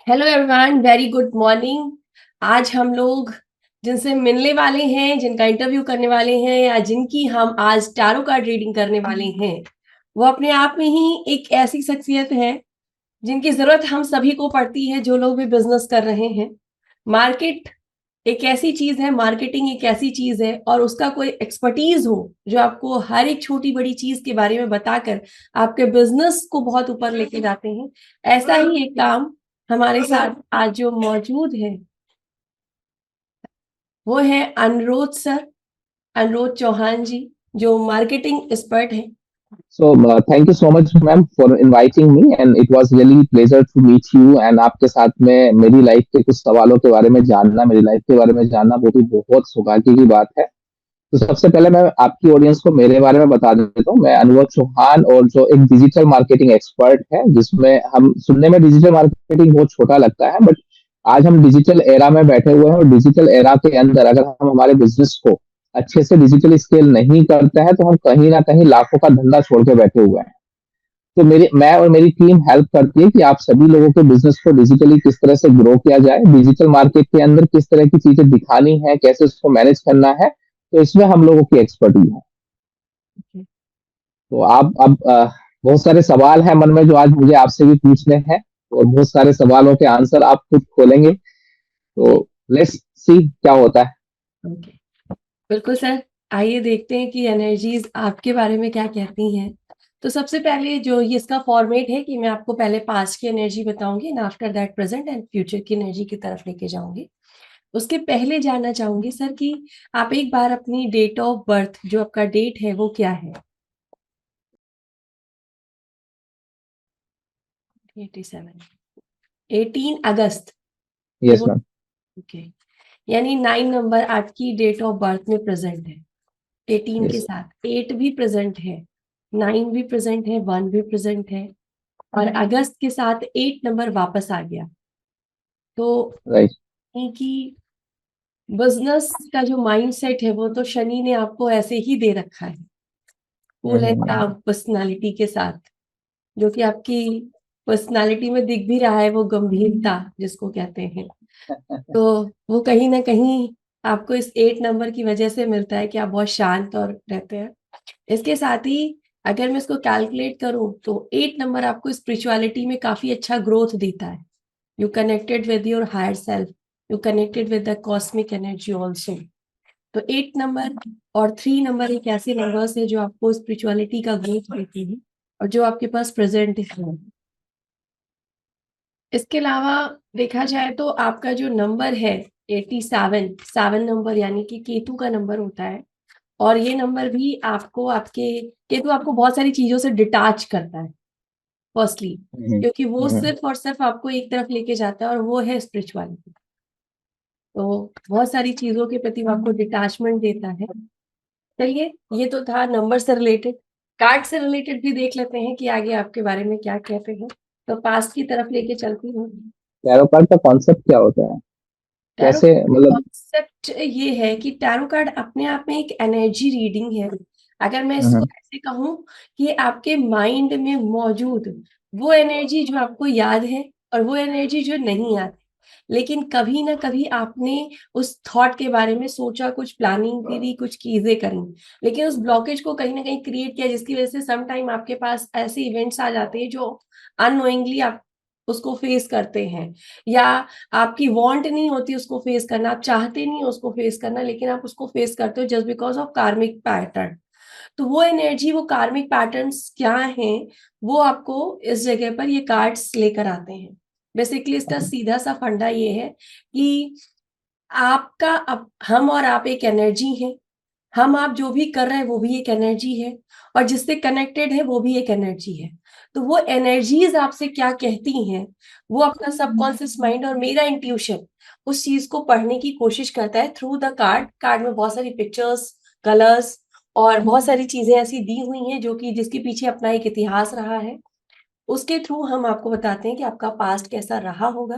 Hello everyone, very good morning. आज हम लोग जिनसे मिलने वाले हैं, जिनका इंटरव्यू करने वाले हैं या जिनकी हम आज टैरो कार्ड रीडिंग करने वाले हैं, वो अपने आप में ही एक ऐसी शख्सियत है जिनकी जरूरत हम सभी को पड़ती है, जो लोग भी बिजनेस कर रहे हैं। मार्केट एक ऐसी चीज है, मार्केटिंग एक ऐसी चीज है, और उसका कोई एक्सपर्टीज हो जो आपको हर एक छोटी बड़ी चीज के बारे में बताकर आपके बिजनेस को बहुत ऊपर लेके जाते हैं। ऐसा ही एक काम हमारे साथ आज जो मौजूद है वो है अनुरोध सर, अनुरोध चौहान जी, जो मार्केटिंग एक्सपर्ट है। So, thank you so much, ma'am, for inviting me, and it was really pleasure to meet you. And आपके साथ में मेरी लाइफ के कुछ सवालों के बारे में जानना, मेरी लाइफ के बारे में जानना, वो भी बहुत सौभाग्य की बात है। तो सबसे पहले मैं आपकी ऑडियंस को मेरे बारे में बता देता हूँ। मैं अनुभव चौहान और जो एक डिजिटल मार्केटिंग एक्सपर्ट है, जिसमें हम सुनने में डिजिटल मार्केटिंग बहुत छोटा लगता है, बट आज हम डिजिटल एरा में बैठे हुए हैं और डिजिटल एरा के अंदर अगर हम हमारे बिजनेस को अच्छे से डिजिटल स्केल नहीं करते हैं तो हम कहीं ना कहीं लाखों का धंधा छोड़ के बैठे हुए हैं। तो मेरी मैं और मेरी टीम हेल्प करती है कि आप सभी लोगों के बिजनेस को डिजिटली किस तरह से ग्रो किया जाए, डिजिटल मार्केट के अंदर किस तरह की चीजें दिखानी है, कैसे उसको मैनेज करना है। तो इसमें हम लोगों की एक्सपर्टीज है। तो आप अब बहुत सारे सवाल हैं मन में जो आज मुझे आपसे भी पूछने हैं, और बहुत सारे सवालों के आंसर आप खुद खोलेंगे। तो जी, लेट्स सी क्या होता है। ओके, बिल्कुल सर। आइए देखते हैं कि एनर्जीज आपके बारे में क्या कहती हैं। तो सबसे पहले जो ये इसका फॉर्मेट है कि मैं आपको पहले पास्ट की एनर्जी बताऊंगी and after that present and future की एनर्जी की तरफ लेके जाऊंगी। उसके पहले जानना चाहूंगी सर कि आप एक बार अपनी डेट ऑफ बर्थ, जो आपका डेट है, वो क्या है? 87, 18 अगस्त। ये यस वो, मैम। ओके। यानी 9 नंबर आपकी डेट ऑफ बर्थ में प्रेजेंट है। 18 के यस। साथ 8 भी प्रेजेंट है, 9 भी प्रेजेंट है, 1 भी प्रेजेंट है, और अगस्त के साथ 8 नंबर वापस आ गया। तो राइट। यानी कि बिजनेस का जो माइंडसेट है वो तो शनि ने आपको ऐसे ही दे रखा है, कूल एंड काम पर्सनालिटी के साथ। जो कि आपकी पर्सनालिटी में दिख भी रहा है, वो गंभीरता जिसको कहते हैं। तो वो कहीं ना कहीं आपको इस 8 नंबर की वजह से मिलता है कि आप बहुत शांत और रहते हैं। इसके साथ ही अगर मैं इसको कैलकुलेट करूं तो 8 नंबर आपको स्पिरिचुअलिटी में काफी अच्छा ग्रोथ देता है। You connected with your higher self, you connected with the cosmic energy also. तो 8 नंबर और 3 नंबर एक ऐसे नंबर्स है जो आपको स्पिरिचुअलिटी का ग्रोथ देती है और जो आपके पास प्रेजेंट है। इसके अलावा देखा जाए तो आपका जो नंबर है 87, 7 नंबर यानी कि केतु का नंबर होता है। और ये नंबर भी आपको, आपके केतु आपको बहुत सारी चीजों से डिटैच करता है फर्स्टली, क्योंकि वो सिर्फ और सिर्फ आपको एक तरफ लेके जाता है और वो है स्पिरिचुअलिटी। तो बहुत सारी चीजों के प्रति वो आपको डिटैचमेंट देता है। चलिए, ये तो था नंबर से रिलेटेड। कार्ड से रिलेटेड भी देख लेते हैं कि आगे आपके बारे में क्या कहते हैं। तो पास्ट की तरफ लेके चलती हूँ। टैरो कार्ड का कॉन्सेप्ट क्या होता है, टैरो कैसे मतलब? कॉन्सेप्ट ये है कि टैरो कार्ड अपने आप में एक एनर्जी रीडिंग है। अगर मैं इसको हम्म। ऐसे कहूँ कि आपके माइंड में मौजूद वो एनर्जी जो आपको याद है और वो एनर्जी जो नहीं याद है, लेकिन कभी ना कभी आपने उस थॉट के बारे में सोचा, कुछ प्लानिंग करी, कुछ चीजें करी, लेकिन उस ब्लॉकेज को कहीं ना कहीं क्रिएट किया, जिसकी वजह से सम टाइम आपके पास ऐसे इवेंट्स आ जाते हैं जो अननोइंगली आप उसको फेस करते हैं, या आपकी वांट नहीं होती उसको फेस करना, आप चाहते नहीं हो उसको फेस करना, लेकिन आप उसको फेस करते हो जस्ट बिकॉज ऑफ कार्मिक पैटर्न। तो वो एनर्जी, वो कार्मिक पैटर्न्स क्या हैं, वो आपको इस जगह पर ये कार्ड्स लेकर आते हैं। बेसिकली इसका सीधा सा फंडा ये है कि आपका हम और आप एक एनर्जी है। हम आप जो भी कर रहे हैं वो भी एक एनर्जी है, और जिससे कनेक्टेड है वो भी एक एनर्जी है। तो वो एनर्जीज आपसे क्या कहती हैं, वो अपना सबकॉन्शियस माइंड और मेरा इंट्यूशन उस चीज को पढ़ने की कोशिश करता है थ्रू द कार्ड। कार्ड में बहुत सारी पिक्चर्स, कलर्स और बहुत सारी चीजें ऐसी दी हुई हैं जो कि जिसके पीछे अपना एक इतिहास रहा है। उसके थ्रू हम आपको बताते हैं कि आपका पास्ट कैसा रहा होगा।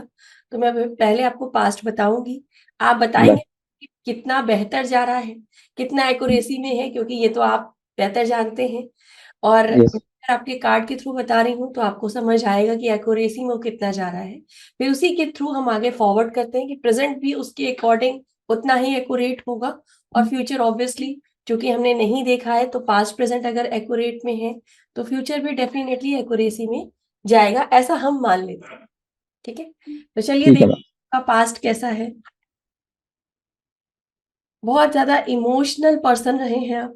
तो मैं पहले आपको पास्ट बताऊंगी, आप बताएंगे कि कितना बेहतर जा रहा है, कितना एक्यूरेसी में है, क्योंकि ये तो आप बेहतर जानते हैं। और यस। आपके कार्ड के थ्रू बता रही हूँ तो आपको समझ आएगा कि एक्यूरेसी में वो कितना जा रहा है। फिर उसी के थ्रू हम आगे फॉरवर्ड करते हैं कि प्रेजेंट भी उसके अकॉर्डिंग उतना ही एक्यूरेट होगा, और फ्यूचर ऑब्वियसली क्योंकि हमने नहीं देखा है तो पास्ट प्रेजेंट अगर एक्यूरेट में है तो फ्यूचर भी डेफिनेटली एक्यूरेसी में जाएगा, ऐसा हम मान लेते हैं। ठीक है, तो चलिए ठीक है मैम। देखिए का पास्ट कैसा है। बहुत ज्यादा इमोशनल पर्सन रहे हैं आप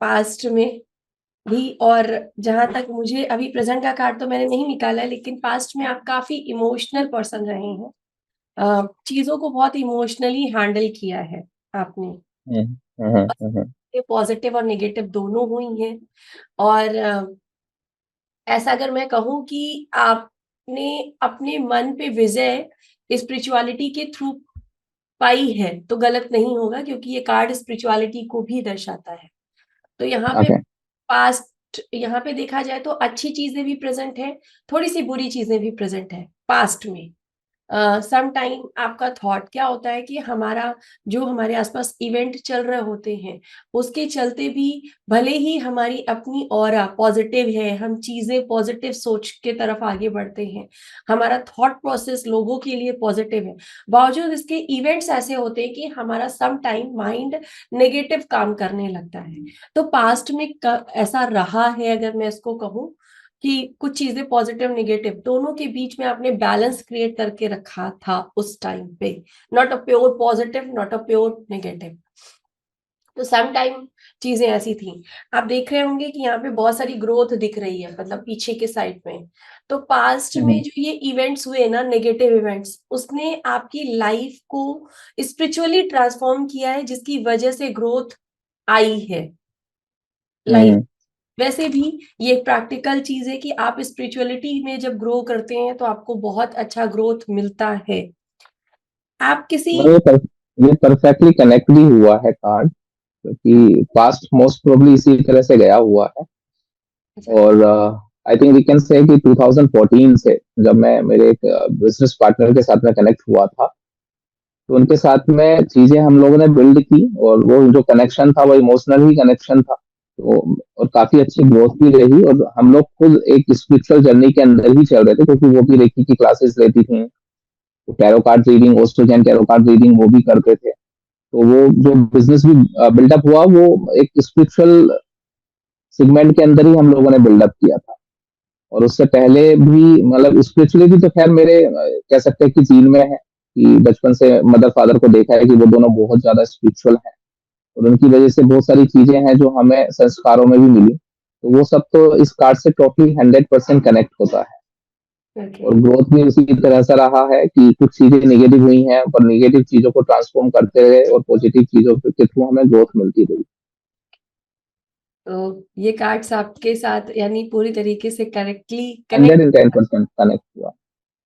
पास्ट में भी, और जहां तक मुझे अभी प्रेजेंट का कार्ड तो मैंने नहीं निकाला है, लेकिन पास्ट में आप काफी इमोशनल पर्सन रहे हैं। चीजों को बहुत इमोशनली हैंडल किया है आपने। ये पॉजिटिव और नेगेटिव दोनों हुई हैं। और ऐसा अगर मैं कहूँ कि आपने अपने मन पे विजय स्पिरिचुअलिटी के थ्रू पाई है तो गलत नहीं होगा, क्योंकि ये कार्ड स्पिरिचुअलिटी को भी दर्शाता है। तो यहाँ पे ओके। पास्ट, यहाँ पे देखा जाए तो अच्छी चीजें भी प्रेजेंट है, थोड़ी सी बुरी चीजें भी प्रेजेंट है पास्ट में। सम टाइम आपका थॉट क्या होता है कि हमारा जो हमारे आसपास इवेंट चल रहे होते हैं उसके चलते भी, भले ही हमारी अपनी ऑरा पॉजिटिव है, हम चीजें पॉजिटिव सोच के तरफ आगे बढ़ते हैं, हमारा थॉट प्रोसेस लोगों के लिए पॉजिटिव है, बावजूद इसके इवेंट्स ऐसे होते हैं कि हमारा सम टाइम माइंड नेगेटिव काम करने लगता है। तो पास्ट में ऐसा रहा है, अगर मैं इसको कहूँ कि कुछ चीजें पॉजिटिव नेगेटिव दोनों के बीच में आपने बैलेंस क्रिएट करके रखा था उस टाइम पे, not a pure positive not a pure negative. तो सम टाइम चीजें ऐसी थी। आप देख रहे होंगे कि यहाँ पे बहुत सारी ग्रोथ दिख रही है, मतलब पीछे के साइड में। तो पास्ट में जो ये इवेंट्स हुए ना, नेगेटिव इवेंट्स, उसने आपकी लाइफ को स्पिरिचुअली ट्रांसफॉर्म किया है, जिसकी वजह से ग्रोथ आई है लाइफ। वैसे भी ये प्रैक्टिकल चीज है कि आप स्पिरिचुअलिटी में जब ग्रो करते हैं तो आपको बहुत अच्छा ग्रोथ मिलता है। आप किसी ये परफेक्टली कनेक्ट भी हुआ है कार्ड, क्योंकि पास्ट मोस्ट प्रोबेबली इसी तरह से गया हुआ है। और I think we can say कि 2014 से जब मैं मेरे एक बिजनेस पार्टनर के साथ में कनेक्ट हुआ था, तो उनके साथ में चीजें हम लोगों ने बिल्ड की, और वो जो कनेक्शन था वो इमोशनल ही कनेक्शन था। तो और काफी अच्छी ग्रोथ भी रही, और हम लोग खुद एक स्पिरिचुअल जर्नी के अंदर ही चल रहे थे, क्योंकि वो भी रेकी की क्लासेस लेती थी, तो tarot card reading, oestrogen tarot card reading वो भी करते थे। तो वो जो बिजनेस भी बिल्डअप हुआ, वो एक स्पिरिचुअल सेगमेंट के अंदर ही हम लोगों ने बिल्डअप किया था। और उससे पहले भी मतलब स्पिरिचुअलिटी तो खैर मेरे कह सकते हैं कि जीन में है, कि बचपन से मदर फादर को देखा है कि वो दोनों बहुत ज्यादा स्पिरिचुअल हैं, और उनकी वजह से बहुत सारी चीजें हैं जो हमें संस्कारों में भी मिली। तो वो सब तो इस कार्ड से टोटली 100% कनेक्ट होता है। और ग्रोथ भी उसी तरह से रहा है कि कुछ चीजें नेगेटिव हुई हैं, पर नेगेटिव चीजों को ट्रांसफॉर्म करते रहे, और पॉजिटिव चीजों के थ्रू हमें ग्रोथ मिलती रही। तो ये कार्ड्स आपके साथ यानी पूरी तरीके से करेक्टली कनेक्ट। 110% कनेक्ट हुआ।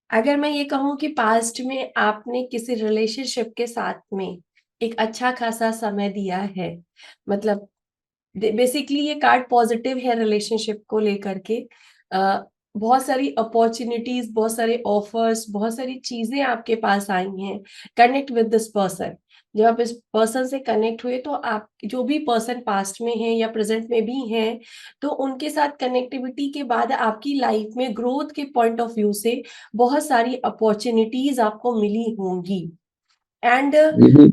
अगर मैं ये कहूँ कि पास्ट में आपने किसी रिलेशनशिप के साथ में एक अच्छा खासा समय दिया है, मतलब बेसिकली ये कार्ड पॉजिटिव है रिलेशनशिप को लेकर के। बहुत सारी अपॉर्चुनिटीज, बहुत सारे ऑफर्स, बहुत सारी चीजें आपके पास आई हैं। कनेक्ट विद दिस पर्सन, जब आप इस पर्सन से कनेक्ट हुए तो आप जो भी पर्सन पास्ट में है या प्रेजेंट में भी हैं, तो उनके साथ कनेक्टिविटी के बाद आपकी लाइफ में ग्रोथ के पॉइंट ऑफ व्यू से बहुत सारी अपॉर्चुनिटीज आपको मिली होंगी। एंड ये भी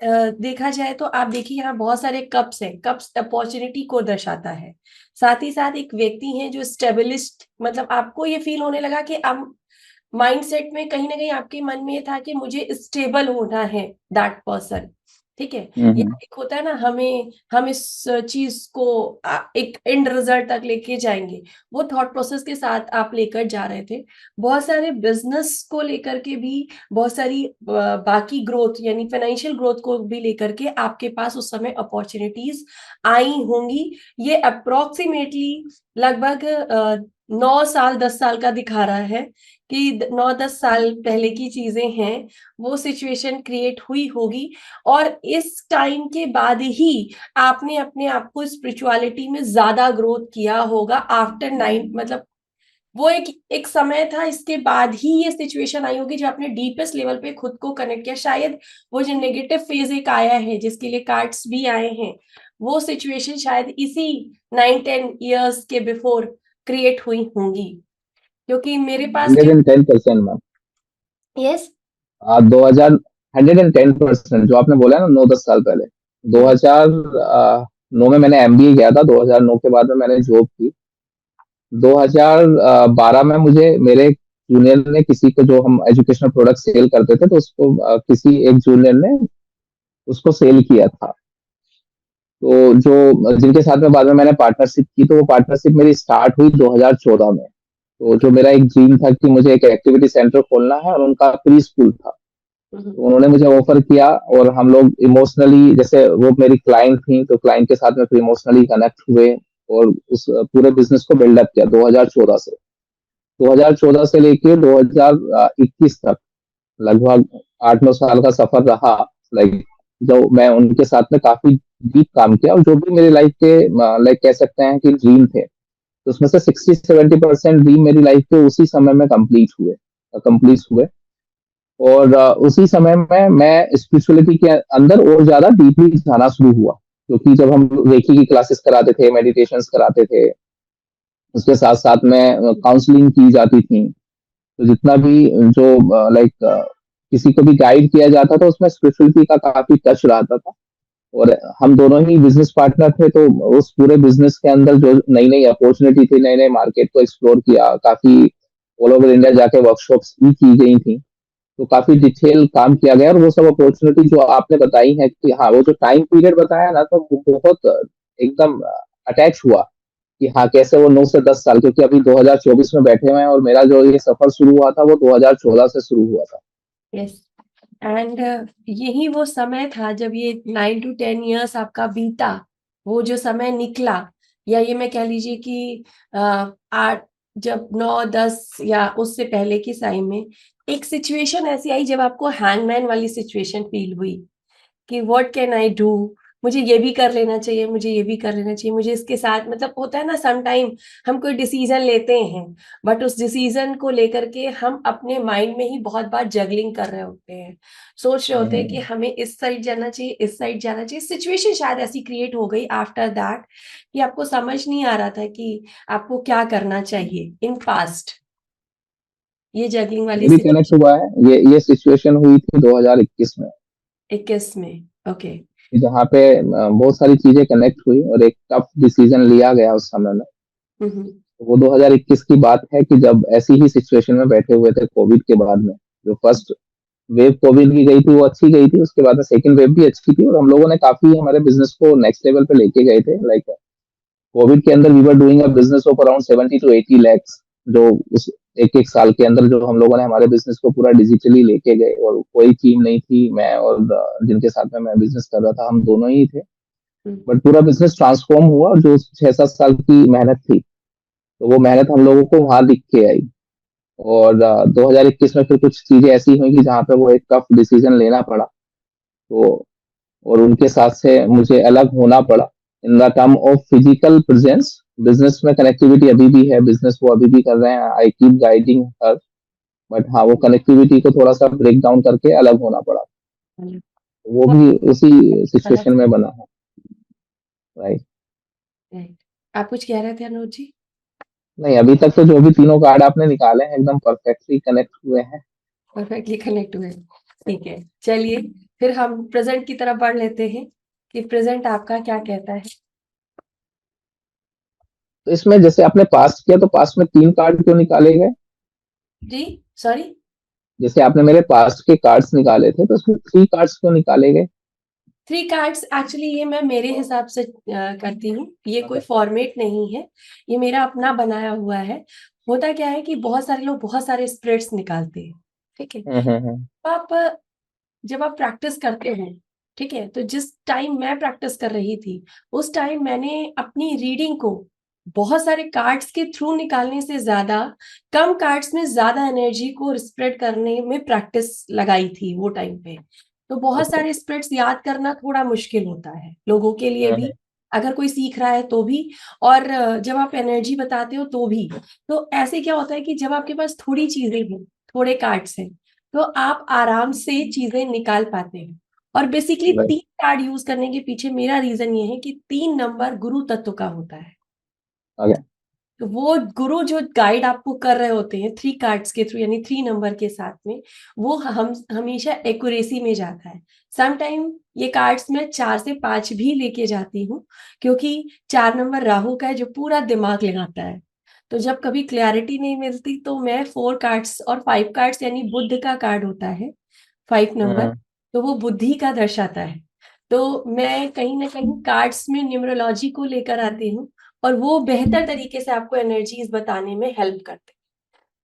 देखा जाए तो आप देखिए यहाँ बहुत सारे कप्स हैं, कप्स अपॉर्चुनिटी को दर्शाता है। साथ ही साथ एक व्यक्ति है जो स्टेबलिस्ट, मतलब आपको ये फील होने लगा कि अब माइंडसेट में कहीं ना कहीं आपके मन में ये था कि मुझे स्टेबल होना है, दैट पर्सन। ठीक है, या एक होता है ना, हम इस चीज को एक एंड रिजल्ट तक लेके जाएंगे, वो थॉट प्रोसेस के साथ आप लेकर जा रहे थे। बहुत सारे बिजनेस को लेकर के भी, बहुत सारी बाकी ग्रोथ यानी फाइनेंशियल ग्रोथ को भी लेकर के आपके पास उस समय अपॉर्चुनिटीज आई होंगी। ये अप्रोक्सीमेटली लगभग 9 साल 10 साल का दिखा रहा है कि 9-10 साल पहले की चीजें हैं, वो सिचुएशन क्रिएट हुई होगी। और इस टाइम के बाद ही आपने अपने आप को स्पिरिचुअलिटी में ज्यादा ग्रोथ किया होगा आफ्टर 9, मतलब वो एक समय था, इसके बाद ही ये सिचुएशन आई होगी जो आपने डीपेस्ट लेवल पे खुद को कनेक्ट किया। शायद वो जो नेगेटिव फेज एक आया है जिसके लिए कार्ड्स भी आए हैं, वो सिचुएशन शायद इसी 9-10 ईयर्स के बिफोर क्रिएट हुई होंगी, क्योंकि मेरे पास क्या। 110% मैम। यस। 2000 110% जो आपने बोला है ना, 9-10 साल पहले। 2009 में मैंने एमबीए किया था। 2009 के बाद में मैंने जॉब की। 2012 में मुझे मेरे जूनियर ने, किसी को, जो हम एजुकेशनल प्रोडक्ट सेल करते थे, तो उसको किसी एक जूनियर ने उसको सेल किया था। तो जो जिनके साथ में बाद में मैंने पार्टनरशिप की, तो वो पार्टनरशिप मेरी स्टार्ट हुई 2014 में। तो जो मेरा एक ड्रीम था कि मुझे एक एक्टिविटी सेंटर खोलना है, और उनका प्री स्कूल था। तो उन्होंने मुझे ऑफर किया, और हम लोग इमोशनली, जैसे वो मेरी क्लाइंट थी, तो क्लाइंट के साथ में फिर इमोशनली कनेक्ट हुए, और उस पूरे बिजनेस को बिल्डअप किया 2014 से। 2014 से लेके 2021 तक लगभग 8-9 साल का सफर रहा। लाइक, जो मैं उनके साथ में काफी डीप काम किया, और जो भी मेरी लाइफ के, लाइक कह सकते हैं कि ड्रीम थे, तो उसमें से 60-70% ड्रीम मेरी लाइफ के उसी समय में कंप्लीट हुए। और उसी समय में मैं स्पिरिचुअलिटी के अंदर और ज्यादा डीपली जाना शुरू हुआ, क्योंकि जब हम रेकी की क्लासेस कराते थे, मेडिटेशंस कराते थे, उसके साथ साथ में काउंसलिंग की जाती थी। तो जितना भी, जो लाइक किसी को भी गाइड किया जाता था, उसमें स्पिरिचुअलिटी का काफी टच रहता था। और हम दोनों ही बिजनेस पार्टनर थे, तो उस पूरे बिजनेस के अंदर जो नई नई अपॉर्चुनिटी थी, नए नए मार्केट को एक्सप्लोर किया, काफी ऑल ओवर इंडिया जाके वर्कशॉप्स भी की गई थी। तो काफी डिटेल काम किया गया, और वो सब अपॉर्चुनिटी जो आपने बताई है, कि हाँ, वो जो टाइम पीरियड बताया ना, तो वो बहुत एकदम अटैच हुआ, कि हाँ, कैसे वो 9 से 10 साल, क्योंकि अभी 2024 में बैठे हुए हैं, और मेरा जो ये सफर शुरू हुआ था वो 2014 से शुरू हुआ था। यस। एंड यही वो समय था जब ये 9 to 10 ईयर्स आपका बीता, वो जो समय निकला, या ये मैं कह लीजिए कि 8, जब 9-10 या उससे पहले की टाइम में एक सिचुएशन ऐसी आई जब आपको हैंगमैन वाली सिचुएशन फील हुई कि व्हाट कैन आई डू, मुझे ये भी कर लेना चाहिए, मुझे ये भी कर लेना चाहिए, मुझे इसके साथ, मतलब होता है ना सम टाइम हम कोई डिसीजन लेते हैं, बट उस डिसीजन को लेकर के हम अपने माइंड में ही बहुत बार जगलिंग कर रहे होते हैं, सोच रहे होते हैं कि हमें इस साइड जाना चाहिए, इस साइड जाना चाहिए। सिचुएशन शायद ऐसी क्रिएट हो गई आफ्टर दैट कि आपको समझ नहीं आ रहा था कि आपको क्या करना चाहिए इन पास्ट, ये जगलिंग ये वाली भी कनेक्ट सिचुएशन। हुआ है। ये सिचुएशन हुई थी 2021 में, 21 में। ओके। जहाँ पे बहुत सारी चीजें कनेक्ट हुई, और एक टफ डिसीजन लिया गया उस समय में। हम्म। वो 2021 की बात है, कि जब ऐसी ही सिचुएशन में बैठे हुए थे कोविड के बाद में। जो फर्स्ट वेव कोविड की गई थी, वो अच्छी गई थी। उसके बाद में सेकंड वेव भी अच्छी थी, और हम लोगों ने काफी हमारे बिजनेस को नेक्स्ट लेवल पे लेके गए थे। लाइक, कोविड के अंदर we were doing a business of around 70 to 80 lakhs, जो उस एक एक साल के अंदर जो हम लोगों ने हमारे बिजनेस को पूरा डिजिटली लेके गए। और कोई टीम नहीं थी, मैं और जिनके साथ में मैं बिजनेस कर रहा था, हम दोनों ही थे। बट पूरा बिजनेस ट्रांसफॉर्म हुआ, और जो 6-7 साल की मेहनत थी, तो वो मेहनत हम लोगों को वहां दिख के आई। और 2021 में फिर कुछ चीजें ऐसी हुई, कि जहाँ पे वो एक टफ डिसीजन लेना पड़ा। तो और उनके साथ से मुझे अलग होना पड़ा, in the term of physical presence. Business में कनेक्टिविटी अभी भी है, बिजनेस वो अभी भी कर रहे हैं, I keep guiding her. But हाँ, वो कनेक्टिविटी को थोड़ा सा ब्रेक डाउन करके अलग होना पड़ा। वो बहुत भी उसी बड़ा। सिचुएशन में बना है। राइट। राइट। आप कुछ कह रहे थे अनुज जी। नहीं, अभी तक तो जो भी तीनों कार्ड आपने निकाले हैं, एकदम परफेक्टली कनेक्ट हुए हैं। परफेक्टली कनेक्ट हुए। ठीक है, चलिए फिर हम प्रेजेंट की तरफ बढ़ लेते हैं कि प्रेजेंट आपका क्या कहता है। तो इसमें जैसे आपने पास्ट किया, तो पास्ट में 3 कार्ड क्यों निकाले गए? जी। सॉरी। जैसे आपने मेरे पास्ट के कार्ड्स निकाले थे, तो उसमें 3 कार्ड्स क्यों निकाले गए? 3 कार्ड्स एक्चुअली ये मैं मेरे हिसाब से करती हूँ, ये कोई फॉर्मेट नहीं है, ये मेरा अपना बनाया हुआ है। होता क्या है कि बहुत सारे लोग बहुत सारे स्प्रिट्स निकालते हैं, ठीक है। हम्म। आप जब आप प्रैक्टिस करते हैं, ठीक है, तो जिस टाइम मैं प्रैक्टिस कर रही थी, उस टाइम मैंने अपनी रीडिंग को बहुत सारे कार्ड्स के थ्रू निकालने से ज्यादा कम कार्ड्स में ज्यादा एनर्जी को स्प्रेड करने में प्रैक्टिस लगाई थी वो टाइम पे। तो बहुत ओके। सारे स्प्रेड्स याद करना थोड़ा मुश्किल होता है लोगों के लिए भी, अगर कोई सीख रहा है तो भी, और जब आप एनर्जी बताते हो तो भी। तो ऐसे क्या होता है कि जब आपके पास थोड़ी चीजें हैं, थोड़े कार्ड्स हैं, तो आप आराम से चीजें निकाल पाते हैं। और बेसिकली राइट। 3 कार्ड यूज करने के पीछे मेरा रीजन ये है कि 3 नंबर गुरु तत्व का होता है। ओके। तो वो गुरु जो गाइड आपको कर रहे होते हैं 3 कार्ड्स के थ्रू, यानी 3 नंबर के साथ में, वो हम हमेशा एक्यूरेसी में जाता है। सम टाइम ये कार्ड्स मैं 4 से 5 भी लेके जाती हूँ, क्योंकि 4 नंबर राहु का है जो पूरा दिमाग लगाता है। तो जब कभी क्लैरिटी नहीं मिलती तो मैं 4 कार्ड्स और 5 कार्ड्स, यानी बुध का कार्ड होता है 5 नंबर, तो वो बुद्धि का दर्शाता है। तो मैं कहीं ना कहीं कार्ड्स में न्यूमरोलॉजी को लेकर आती हूँ, और वो बेहतर तरीके से आपको एनर्जीज बताने में हेल्प करते हैं।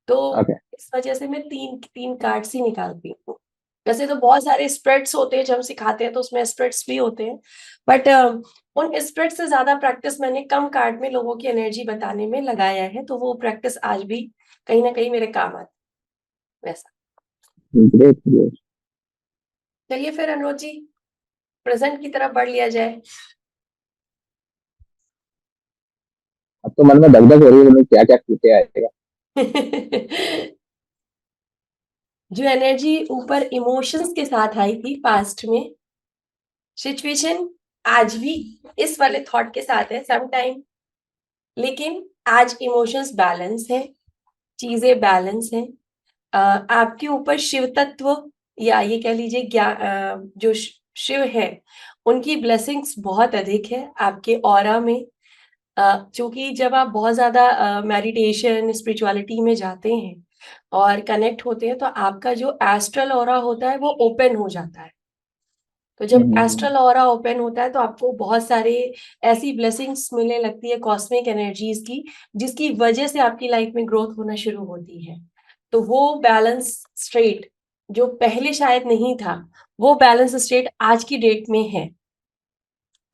तो ओके। इस वजह से मैं तीन तीन कार्ड्स ही निकालती हूँ। वैसे तो बहुत सारे स्प्रेड्स होते हैं, जब हम सिखाते हैं तो उसमें स्प्रेड्स भी होते हैं, बट उन स्प्रेड से ज्यादा प्रैक्टिस मैंने कम कार्ड में लोगों की एनर्जी बताने में लगाया है, तो वो प्रैक्टिस आज भी कहीं ना कहीं मेरे काम आती है वैसा। Great great. चलिए फिर अनुरोध जी, प्रेजेंट की तरफ बढ़ लिया जाए। अब तो मन में धक धक हो रही है, क्या क्या क्या आएगा। जो एनर्जी ऊपर इमोशंस के साथ आई थी पास्ट में, सिचुएशन आज भी इस वाले थॉट के साथ है सम टाइम, लेकिन आज इमोशंस बैलेंस है, चीजें बैलेंस हैं। आपके ऊपर शिव तत्व, या ये कह लीजिए जो शिव है, उनकी ब्लेसिंग्स बहुत अधिक है आपके ऑरा में। क्योंकि जब आप बहुत ज्यादा मेडिटेशन स्पिरिचुअलिटी में जाते हैं और कनेक्ट होते हैं, तो आपका जो एस्ट्रल ऑरा होता है वो ओपन हो जाता है। तो जब एस्ट्रल ऑरा ओपन होता है तो आपको बहुत सारे ऐसी ब्लेसिंग्स मिलने लगती है कॉस्मिक एनर्जीज की, जिसकी वजह से आपकी लाइफ में ग्रोथ होना शुरू होती है। तो वो बैलेंस स्टेट जो पहले शायद नहीं था, वो बैलेंस स्टेट आज की डेट में है।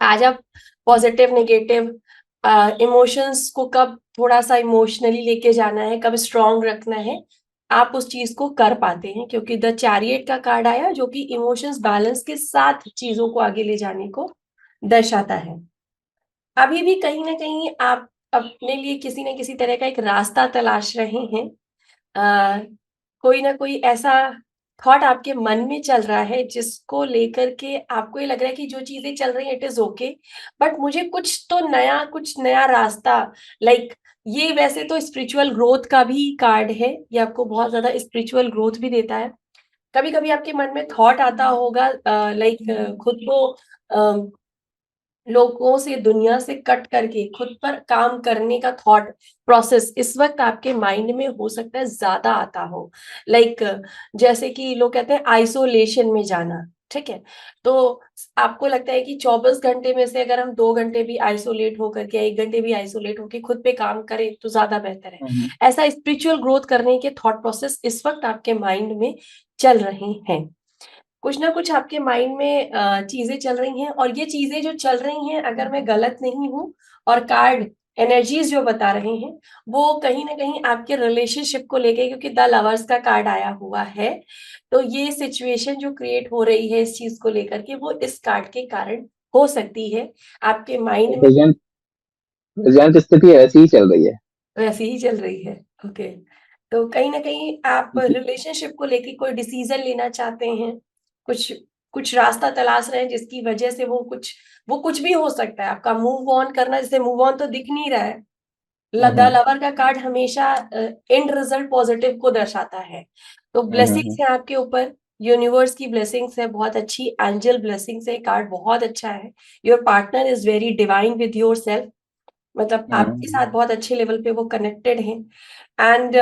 आज आप पॉजिटिव नेगेटिव इमोशंस को कब थोड़ा सा इमोशनली लेके जाना है, कब स्ट्रांग रखना है, आप उस चीज को कर पाते हैं, क्योंकि द चैरियट का कार्ड आया जो कि इमोशंस बैलेंस के साथ चीजों को आगे ले जाने को दर्शाता है। अभी भी कहीं ना कहीं आप अपने लिए किसी न किसी तरह का एक रास्ता तलाश रहे हैं। अ, कोई ना कोई ऐसा थॉट आपके मन में चल रहा है जिसको लेकर के आपको ये लग रहा है कि जो चीजें चल रही है इट इज ओके, बट मुझे कुछ नया रास्ता, लाइक ये वैसे तो स्पिरिचुअल ग्रोथ का भी कार्ड है, ये आपको बहुत ज्यादा स्पिरिचुअल ग्रोथ भी देता है। कभी कभी आपके मन में थॉट आता होगा, लाइक खुद को लोगों से, दुनिया से कट करके खुद पर काम करने का थॉट प्रोसेस इस वक्त आपके माइंड में हो सकता है ज्यादा आता हो। लाइक जैसे कि लोग कहते हैं आइसोलेशन में जाना, ठीक है। तो आपको लगता है कि 24 घंटे में से अगर हम 2 घंटे भी आइसोलेट होकर के, 1 घंटे भी आइसोलेट होकर खुद पे काम करें तो ज्यादा बेहतर है। ऐसा स्पिरिचुअल ग्रोथ करने के थॉट प्रोसेस इस वक्त आपके माइंड में चल रहे हैं। कुछ ना कुछ आपके माइंड में चीजें चल रही हैं, और ये चीजें जो चल रही हैं, अगर मैं गलत नहीं हूं, और कार्ड एनर्जीज जो बता रहे हैं वो कहीं ना कहीं आपके रिलेशनशिप को लेके, क्योंकि द लवर्स का कार्ड आया हुआ है, तो ये सिचुएशन जो क्रिएट हो रही है इस चीज को लेकर के, वो इस कार्ड के कारण हो सकती है आपके माइंड में। प्रेजेंट प्रेजेंट स्थिति ऐसी ही चल रही है। वैसे ही चल रही है, ओके। तो कहीं ना कहीं आप जी। रिलेशनशिप को लेके कोई डिसीजन लेना चाहते हैं, कुछ कुछ रास्ता तलाश रहे हैं, जिसकी वजह से वो कुछ भी हो सकता है। आपका मूव ऑन करना, जैसे मूव ऑन तो दिख नहीं रहा है। द लवर का कार्ड हमेशा एंड रिजल्ट पॉजिटिव को दर्शाता है। तो ब्लेसिंग्स है आपके ऊपर, यूनिवर्स की ब्लेसिंग्स है, बहुत अच्छी एंजल ब्लेसिंग्स है, कार्ड बहुत अच्छा है। Your partner is very divine with your self, मतलब आपके साथ बहुत अच्छे लेवल पे वो कनेक्टेड हैं। एंड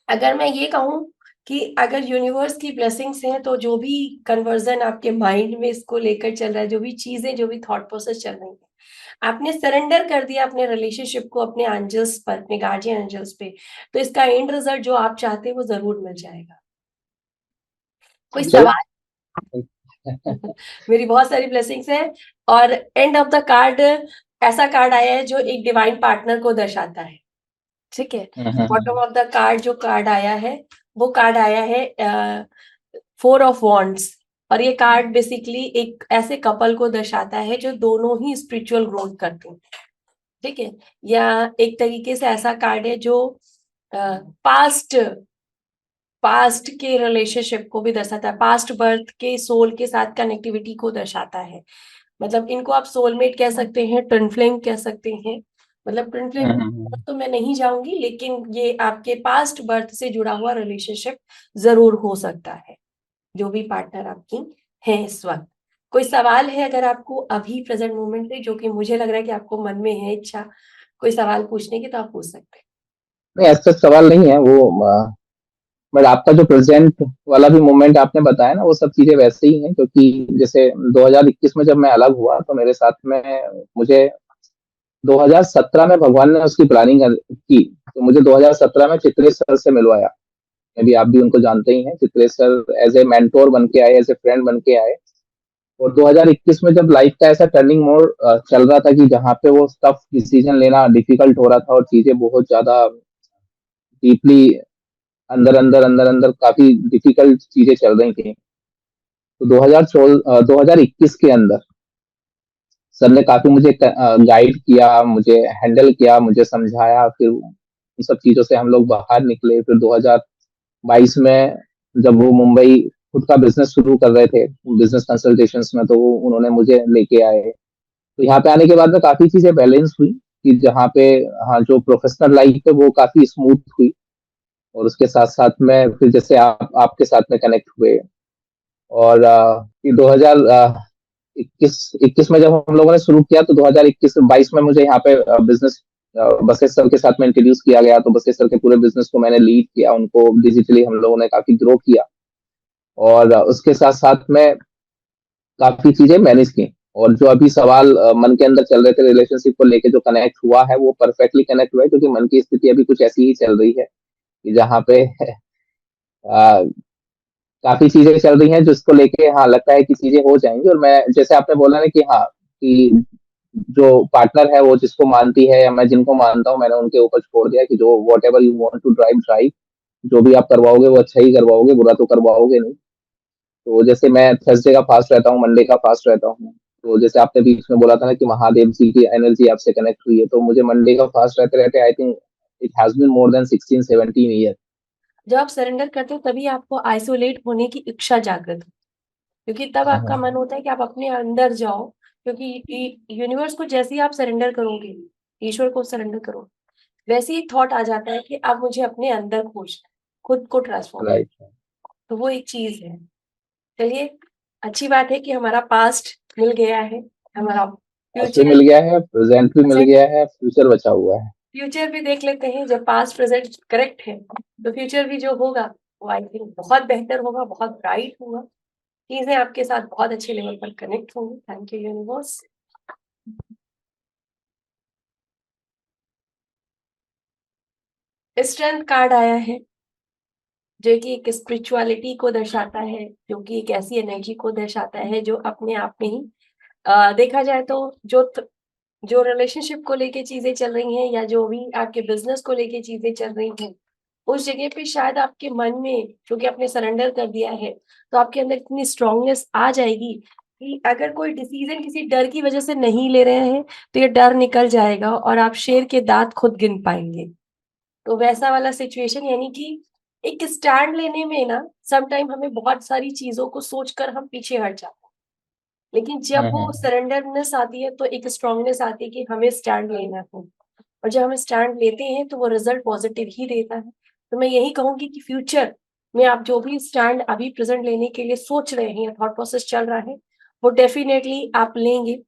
अगर मैं ये कहूँ कि अगर यूनिवर्स की ब्लेसिंग्स हैं, तो जो भी कन्वर्जन आपके माइंड में इसको लेकर चल रहा है, जो भी चीजें, जो भी थॉट प्रोसेस चल रही है, आपने सरेंडर कर दिया अपने रिलेशनशिप को अपने एंजल्स पर, अपने गार्जियन एंजल्स पे, तो इसका एंड रिजल्ट जो आप चाहते हैं वो जरूर मिल जाएगा। कोई चलो। सवाल? मेरी बहुत सारी ब्लेसिंग्स है, और एंड ऑफ द कार्ड ऐसा कार्ड आया है जो एक डिवाइन पार्टनर को दर्शाता है, ठीक है। बॉटम ऑफ द कार्ड जो कार्ड आया है, वो कार्ड आया है 4 ऑफ वॉन्ड्स, और ये कार्ड बेसिकली एक ऐसे कपल को दर्शाता है जो दोनों ही स्पिरिचुअल ग्रोथ करते हैं, ठीक है। या एक तरीके से ऐसा कार्ड है जो पास्ट के रिलेशनशिप को भी दर्शाता है, पास्ट बर्थ के सोल के साथ कनेक्टिविटी को दर्शाता है। मतलब इनको आप सोलमेट कह सकते हैं, ट्विन फ्लेम कह सकते हैं। मतलब ट्विन फ्लेम तो मैं नहीं जाऊंगी, लेकिन ये आपके पास्ट बर्थ से जुड़ा हुआ रिलेशनशिप जरूर हो सकता है, जो भी पार्टनर आपकी है इस वक्त। कोई सवाल है अगर आपको अभी प्रेजेंट मोमेंट पे, जो कि मुझे लग रहा है कि आपको मन में है इच्छा कोई सवाल पूछने की, तो आप पूछ सकते हैं। नहीं, ऐसा सवाल नहीं है वो। बट आपका जो प्रेजेंट वाला भी मोमेंट आपने बताया ना, वो सब चीजें वैसे ही हैं, क्योंकि जैसे 2021 में जब मैं अलग हुआ तो मेरे साथ में मुझे 2017 में भगवान ने उसकी प्लानिंग की, तो मुझे 2017 में चित्रेश सर से मिलवाया। मे बी आप भी उनको जानते ही हैं। Chitresh sir as a mentor बन के आए, एज ए फ्रेंड बन के आए। और 2021 में जब लाइफ का ऐसा टर्निंग मोड चल रहा था कि जहाँ पे वो टफ डिसीजन लेना डिफिकल्ट हो रहा था और चीजें बहुत ज्यादा डीपली अंदर अंदर अंदर अंदर काफी डिफिकल्ट चीजें चल रही थी, तो 2021 के अंदर सर ने काफी मुझे गाइड किया, मुझे हैंडल किया, मुझे समझाया। फिर उन सब चीजों से हम लोग बाहर निकले। फिर 2022 में जब वो मुंबई खुद का बिजनेस शुरू कर रहे थे, बिजनेस कंसल्टेशंस में, तो वो उन्होंने मुझे लेके आए। तो यहाँ पे आने के बाद में काफी चीजें बैलेंस हुई, कि जहाँ पे हाँ, जो प्रोफेशनल लाइफ है वो काफी स्मूथ हुई। और उसके साथ साथ में फिर जैसे आपके साथ में कनेक्ट हुए। और 2021 में जब हम लोगों ने शुरू किया, तो 2021-22 में मुझे यहाँ पे बिजनेस बसेस सर के साथ में इंट्रोड्यूस किया गया। तो बसेस सर के पूरे बिजनेस को मैंने लीड किया, उनको डिजिटली हम लोगों ने काफी ग्रो किया। और उसके साथ साथ में काफी चीजें मैनेज की। और जो अभी सवाल मन के अंदर चल रहे थे रिलेशनशिप को लेके, जो कनेक्ट हुआ है वो परफेक्टली कनेक्ट हुआ है, क्योंकि मन की स्थिति अभी कुछ ऐसी ही चल रही है कि जहाँ पे आ, काफी चीजें चल रही हैं जिसको लेके हाँ लगता है कि चीजें हो जाएंगी। और मैं, जैसे आपने बोला ना कि हाँ, कि जो पार्टनर है वो जिसको मानती है, या मैं जिनको मानता हूँ, मैंने उनके ऊपर छोड़ दिया कि जो whatever you want to drive drive, जो भी आप करवाओगे वो अच्छा ही करवाओगे, बुरा तो करवाओगे नहीं। तो जैसे मैं थर्सडे का फास्ट रहता हूँ, मंडे का फास्ट रहता हूँ। तो जैसे आपने बीच में बोला था ना कि महादेव जी की एनर्जी आपसे कनेक्ट हुई है, तो मुझे मंडे का फास्ट रहते रहते I think it has been more than 16-17 year. जब आप सरेंडर करते हो तभी आपको आइसोलेट होने की इच्छा जागृत हो, क्योंकि तब आपका मन होता है कि आप अपने अंदर जाओ। क्योंकि यूनिवर्स को जैसे ही आप सरेंडर करोगे, ईश्वर को सरेंडर करो, वैसे ही थॉट आ जाता है कि अब मुझे अपने अंदर खोजना है, खुद को ट्रांसफॉर्म। राइट। तो वो एक चीज है। चलिए, अच्छी बात है कि हमारा पास्ट मिल गया है, हमारा पास्ट भी फ्यूचर मिल गया है, प्रेजेंट भी मिल गया है, फ्यूचर बचा हुआ है। फ्यूचर भी देख लेते हैं। जब पास्ट प्रेजेंट करेक्ट है तो फ्यूचर भी जो होगा वो आई थिंक बहुत बेहतर होगा, बहुत ब्राइट होगा। चीजें आपके साथ बहुत अच्छे लेवल पर कनेक्ट होंगी। Thank you universe. Strength card आया है, जो कि एक स्पिरिचुअलिटी को दर्शाता है, जो कि एक ऐसी एनर्जी को दर्शाता है जो अपने आप में ही देखा जाए तो जो रिलेशनशिप को लेके चीजें चल रही हैं, या जो भी आपके बिजनेस को लेके चीजें चल रही हैं, उस जगह पे शायद आपके मन में, क्योंकि आपने सरेंडर कर दिया है, तो आपके अंदर इतनी स्ट्रांगनेस आ जाएगी कि अगर कोई डिसीजन किसी डर की वजह से नहीं ले रहे हैं, तो ये डर निकल जाएगा और आप शेर के दांत खुद गिन पाएंगे। तो वैसा वाला सिचुएशन, यानी कि एक स्टैंड लेने में ना सम टाइम हमें बहुत सारी चीजों को सोचकर हम पीछे हट जाते हैं, लेकिन जब वो हम्म। सरेंडरनेस आती है तो एक स्ट्रांगनेस आती है कि हमें स्टैंड लेना है। और जब हम स्टैंड लेते हैं तो वो रिजल्ट पॉजिटिव ही देता है। तो मैं यही कहूंगी कि फ्यूचर में आप जो भी स्टैंड अभी प्रेजेंट लेने के लिए सोच रहे हैं या थॉट प्रोसेस चल रहा है, वो डेफिनेटली आप लेंगे।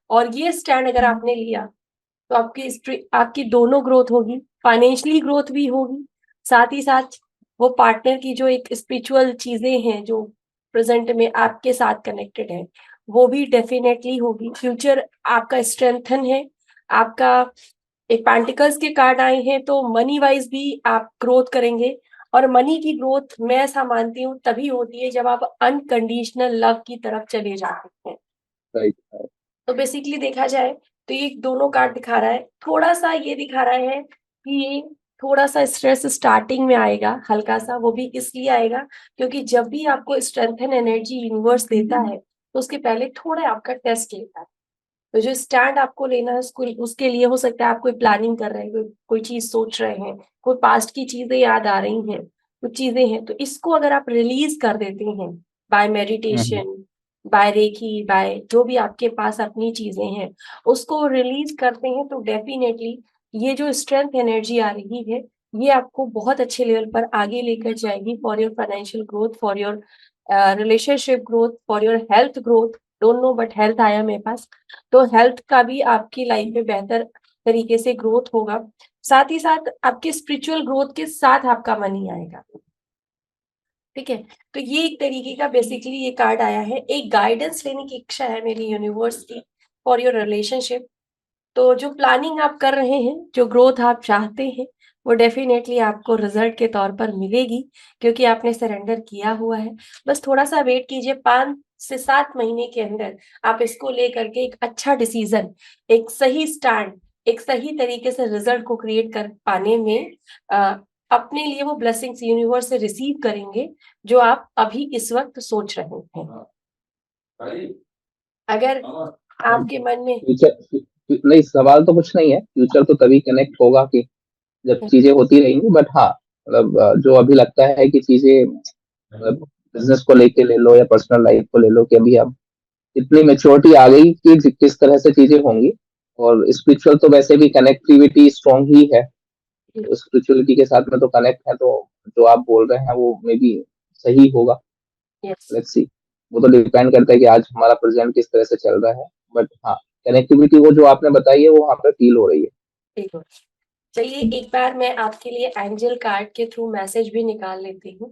और ये स्टैंड अगर आपने लिया तो आपकी दोनों ग्रोथ होगी, फाइनेंशियली ग्रोथ भी होगी, साथ ही साथ वो पार्टनर की जो एक स्पिरिचुअल चीजें हैं जो प्रेजेंट में आपके साथ कनेक्टेड है, वो भी डेफिनेटली होगी। फ्यूचर आपका स्ट्रेंथन है। आपका एक पेंटिकल्स के कार्ड आए हैं, तो मनी वाइज भी आप ग्रोथ करेंगे। और मनी की ग्रोथ मैं ऐसा मानती हूँ तभी होती है जब आप अनकंडीशनल लव की तरफ चले जाते हैं। राइट। तो बेसिकली देखा जाए तो ये दोनों कार्ड दिखा रहा है, थोड़ा सा ये दिखा रहा है कि थोड़ा-सा स्ट्रेस स्टार्टिंग में आएगा, हल्का-सा, वो भी इसलिए आएगा क्योंकि जब भी आपको स्ट्रेंथन एनर्जी यूनिवर्स देता है, तो उसके पहले थोड़ा आपका टेस्ट लेता है। तो जो स्टैंड आपको लेना है उसके लिए हो सकता है आप कोई प्लानिंग कर रहे हैं, कोई चीज़ सोच रहे हैं, कोई पास्ट की चीज़ें याद आ रही हैं, कुछ चीज़ें हैं, तो इसको अगर आप रिलीज़ कर देते हैं by meditation, by reiki, by जो भी आपके पास अपनी चीज़ें हैं, उसको रिलीज़ करते हैं तो डेफ़िनेटली ये जो स्ट्रेंथ एनर्जी आ रही है, ये आपको बहुत अच्छे लेवल पर आगे लेकर जाएगी for your financial growth, for your relationship growth, for your health growth, don't know but health आया मेरे पास। तो हेल्थ का भी आपकी लाइफ में बेहतर तरीके से ग्रोथ होगा। साथ ही साथ आपके स्पिरिचुअल ग्रोथ के साथ आपका मनी आएगा। ठीक है? तो ये एक तरीके का बेसिकली ये कार्ड आया है। एक गाइडेंस लेने की इच्छा है मेरी यूनिवर्स की फॉर योर रिलेशनशिप। तो जो प्लानिंग आप कर रहे हैं, जो ग्रोथ आप चाहते हैं, वो डेफ़िनेटली आपको रिज़ल्ट के तौर पर मिलेगी क्योंकि आपने सरेंडर किया हुआ है। बस थोड़ा-सा वेट कीजिए 5 से 7 महीने के अंदर आप इसको लेकर के एक अच्छा डिसीज़न, एक सही स्टैंड, एक सही तरीके से रिज़ल्ट को क्रिएट कर पाने में अपने लिए वो ब्लेसिंग्स यूनिवर्स से रिसीव करेंगे, जो आप अभी इस वक़्त सोच रहे हैं। अगर आपके मन में फ्यूचर नहीं, सवाल तो कुछ नहीं है। फ्यूचर तो तभी कनेक्ट होगा कि जब चीजें होती रहेंगी, बट हाँ, मतलब जो अभी लगता है कि चीजें, मतलब बिजनेस को लेके ले लो या पर्सनल लाइफ को ले लो, कि अभी अब इतनी मेच्योरिटी आ गई कि किस तरह से चीजें होंगी। और स्पिरिचुअल तो वैसे भी कनेक्टिविटी स्ट्रांग ही है, स्पिरिचुअलिटी के साथ में तो कनेक्ट है, तो जो आप बोल रहे हैं वो मे बी सही होगा। Yes, let's see. वो तो डिपेंड करता है कि आज हमारा प्रेजेंट किस तरह से चल रहा है, बट हाँ, कनेक्टिविटी वो जो आपने बताई है वो वहाँ पे फील हो रही है। ठीक है। चलिए एक बार मैं आपके लिए एंजल कार्ड के थ्रू मैसेज भी निकाल लेती हूँ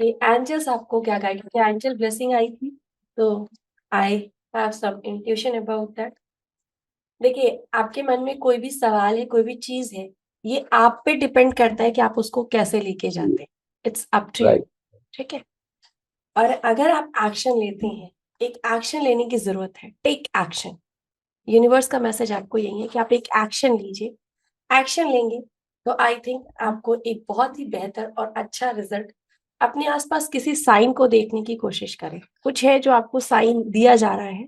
कि एंजल्स आपको क्या गाइड करते हैं। एंजल ब्लेसिंग आई थी, तो I have some intuition about that. देखिए, आपके मन में कोई भी सवाल है, कोई भी चीज़ है, ये आप पे डिपेंड करता है कि आप उसको कैसे लेके जाते हैं। It's up to you, right. ठीक है? और अगर आप एक्शन लेते हैं, एक एक्शन लेने की ज़रूरत है, टेक एक्शन। यूनिवर्स का मैसेज आपको यही है कि आप एक एक्शन लीजिए। एक्शन लेंगे तो आई थिंक आपको एक बहुत ही बेहतर और अच्छा रिजल्ट। अपने आसपास किसी साइन को देखने की कोशिश करें। कुछ है जो आपको साइन दिया जा रहा है,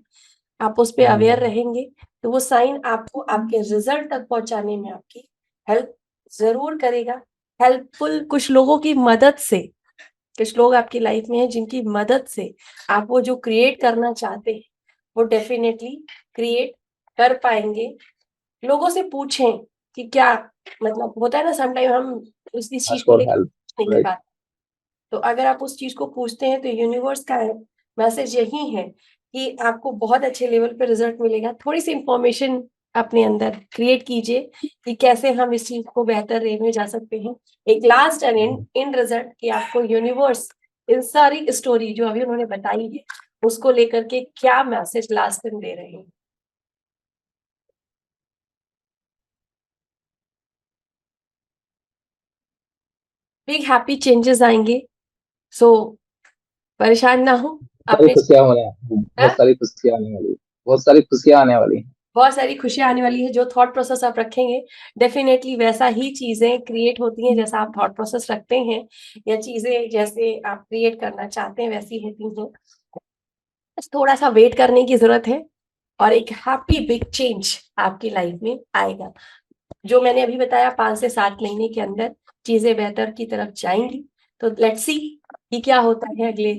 आप उस पे अवेयर रहेंगे तो वो साइन आपको आपके रिजल्ट तक पहुंचाने में आपकी हेल्प ज़रूर करेगा। हेल्पफुल कुछ लोगों की मदद से, कुछ लोग आपकी लाइफ में हैं जिनकी मदद से आप वो जो क्रिएट करना चाहते हैं, वो डेफ़िनेटली क्रिएट कर पाएँगे। लोगों से पूछें कि क्या मतलब होता है ना समटाइम हम उस चीज़ आस्क को फॉर लेके हेल्प। सोच नहीं राइट। पाते। तो अगर आप उस चीज़ को पूछते हैं तो यूनिवर्स का मैसेज यही है कि आपको बहुत अच्छे लेवल पे रिज़ल्ट मिलेगा। थोड़ी-सी इन्फॉर्मेशन अपने अंदर क्रिएट कीजिए कि कैसे हम इस चीज़ को बेहतर वे में जा सकते हैं। एक लास्ट एंड एंड रिज़ल्ट कि आपको यूनिवर्स इन सारी स्टोरी जो अभी उन्होंने बताई है, उसको लेकर के क्या मैसेज लास्ट में दे रहे हैं। बिग हैप्पी चेंजेस आएँगे, सो परेशान ना हो सारी अपने। खुशियां होने, बहुत हाँ? सारी खुशियां आने वाली, बहुत सारी खुशियां आने वाली हैं। बहुत सारी खुशियाँ आने वाली है, जो थॉट प्रोसेस आप रखेंगे, डेफ़िनेटली वैसा ही चीज़ें क्रिएट होती हैं जैसा आप थॉट प्रोसेस रखते हैं या चीज़ें जैसे आप क्रिएट करना चाहते हैं वैसी होती हैं। बस थोड़ा-सा वेट करने की ज़रूरत है और एक हैप्पी बिग चेंज आपकी लाइफ़ में आएगा। जो मैंने अभी बताया 5 से 7 महीने के अंदर चीज़ें बेहतर की तरफ जाएँगी, तो लेट्स सी कि क्या होता है अगले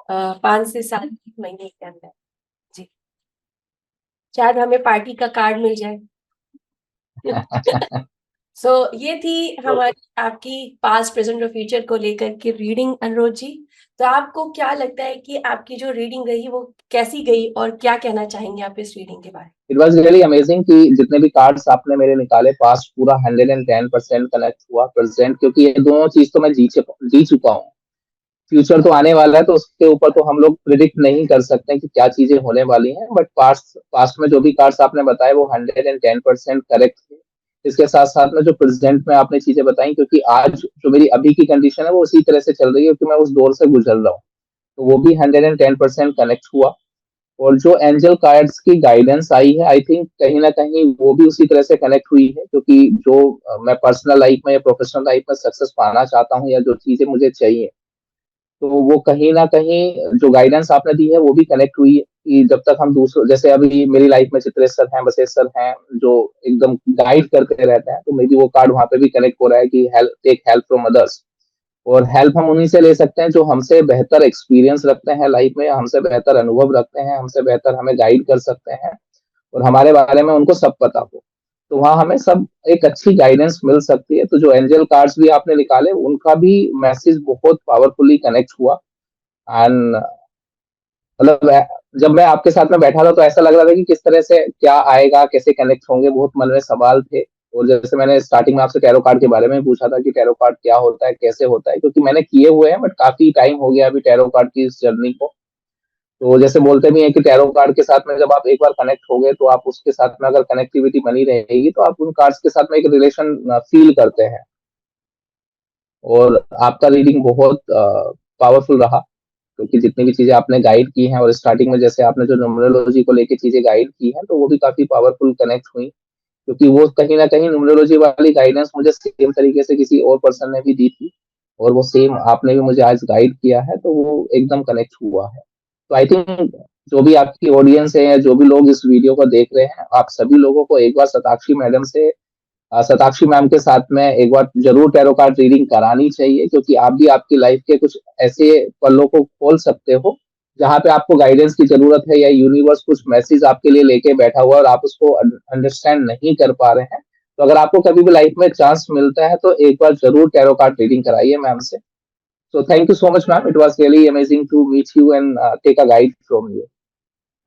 5 से 7 महीने के अंदर। जी, शायद हमें पार्टी का कार्ड मिल जाए। सो ये थी तो हमारी आपकी पास्ट प्रेजेंट और फ्यूचर को लेकर की रीडिंग अनुरोध जी। तो आपको क्या लगता है कि आपकी जो रीडिंग रही वो कैसी गई और क्या कहना चाहेंगे आप इस रीडिंग के बारे इट वाज रियली अमेजिंग कि जितने भी कार्ड्स आपने मेरे निकाले, पास्ट पूरा 110% कनेक्ट हुआ, प्रेजेंट क्योंकि ये दोनों चीज तो मैं जी चुका हूँ। फ्यूचर तो आने वाला है, तो उसके ऊपर तो हम लोग प्रिडिक्ट नहीं कर सकते हैं कि क्या चीजें होने वाली हैं, बट पास्ट पास्ट में जो भी कार्ड्स आपने बताए वो 110% करेक्ट थे। इसके साथ साथ में जो प्रेजेंट में आपने चीजें बताई, क्योंकि आज जो मेरी अभी की कंडीशन है वो उसी तरह से चल रही है, क्योंकि मैं उस दौर से गुजर रहा हूँ, तो वो भी 110% कनेक्ट हुआ। और जो एंजल कार्ड्स की गाइडेंस आई है, आई थिंक कहीं ना कहीं वो भी उसी तरह से कनेक्ट हुई है, क्योंकि जो मैं पर्सनल लाइफ में या प्रोफेशनल लाइफ में सक्सेस पाना चाहता हूँ या जो चीजें मुझे चाहिए, तो वो कहीं न कहीं जो गाइडेंस आपने दी है वो भी कनेक्ट हुई है कि जब तक हम दूसरों, जैसे अभी मेरी लाइफ में चित्रेश सर हैं, बशेष सर हैं, जो एकदम गाइड करते रहते हैं, तो मे बी वो कार्ड वहाँ पे भी कनेक्ट हो रहा है कि help, take help from others. और हेल्प हम उन्हीं से ले सकते हैं जो हमसे बेहतर एक्सपीरियंस रखते हैं लाइफ में, हमसे बेहतर अनुभव रखते हैं, हमसे बेहतर हमें गाइड कर सकते हैं और हमारे बारे में उनको सब पता हो। तो वहाँ हमें सब एक अच्छी गाइडेंस मिल सकती है। तो जो एंजल कार्ड्स भी आपने निकाले, उनका भी मैसेज बहुत पावरफुली कनेक्ट हुआ। एंड मतलब जब मैं आपके साथ में बैठा था तो ऐसा लग रहा था कि किस तरह से क्या आएगा, कैसे कनेक्ट होंगे, बहुत मन में सवाल थे। और जैसे मैंने स्टार्टिंग में आपसे टैरो कार्ड के बारे में पूछा था कि टैरो कार्ड क्या होता है, कैसे होता है, क्योंकि मैंने किए हुए हैं बट काफी टाइम हो गया अभी टैरो कार्ड की इस जर्नी को। तो जैसे बोलते भी हैं कि टैरो कार्ड के साथ में जब आप एक बार कनेक्ट हो गए तो आप उसके साथ में अगर कनेक्टिविटी बनी रहेगी तो आप उन कार्ड्स के साथ में एक रिलेशन फील करते हैं। और आपका रीडिंग बहुत पावरफुल रहा, क्योंकि जितनी भी चीजें आपने गाइड की हैं और स्टार्टिंग में जैसे आपने जो न्यूमरोलॉजी को लेके चीजें गाइड की हैं, तो वो भी काफी पावरफुल कनेक्ट हुई, क्योंकि वो कहीं ना कहीं न्यूमरोलॉजी वाली गाइडेंस मुझे सेम तरीके से किसी और पर्सन ने भी दी थी, और वो सेम आपने भी मुझे आज गाइड किया है, तो वो एकदम कनेक्ट हुआ है। तो आई थिंक जो भी आपकी ऑडियंस है या जो भी लोग इस वीडियो को देख रहे हैं, आप सभी लोगों को एक बार शताक्षी मैडम से, शताक्षी मैम के साथ में एक बार जरूर टैरो कार्ड रीडिंग करानी चाहिए, क्योंकि आप भी आपकी लाइफ के कुछ ऐसे पलों को खोल सकते हो जहाँ पे आपको गाइडेंस की जरूरत है या यूनिवर्स कुछ मैसेज आपके लिए लेके बैठा हुआ है और आप उसको अंडरस्टैंड नहीं कर पा रहे हैं। तो अगर आपको कभी भी लाइफ में चांस मिलता है तो एक बार जरूर टैरो कार्ड रीडिंग कराइए मैम से। So thank you so much, ma'am. It was really amazing to meet you and take a guide from you.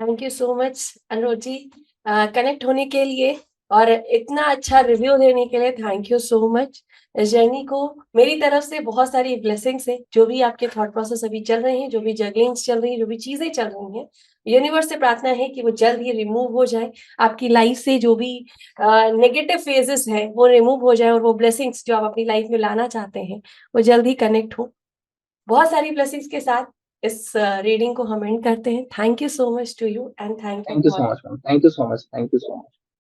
Thank you so much Anuj ji, connect होने के लिए और इतना अच्छा रिव्यू देने के लिए थैंक यू सो मच। इस जर्नी को मेरी तरफ से बहुत सारी ब्लेसिंग्स है। जो भी आपके थॉट प्रोसेस अभी चल रहे हैं, जो भी जर्निंग्स चल रही है, जो भी चीजें चल रही हैं, यूनिवर्स से प्रार्थना है कि वो जल्द ही रिमूव हो जाए। आपकी लाइफ से जो भी नेगेटिव फेजेस है वो रिमूव हो जाए और वो ब्लेसिंग्स जो आप अपनी लाइफ में लाना चाहते हैं वो जल्द ही कनेक्ट हो। बहुत सारी ब्लेसिंग्स के साथ इस रीडिंग को हम एंड करते हैं। Thank you so much to you and thank you Thank you for so much, ma'am. Thank you so much. Thank you so much.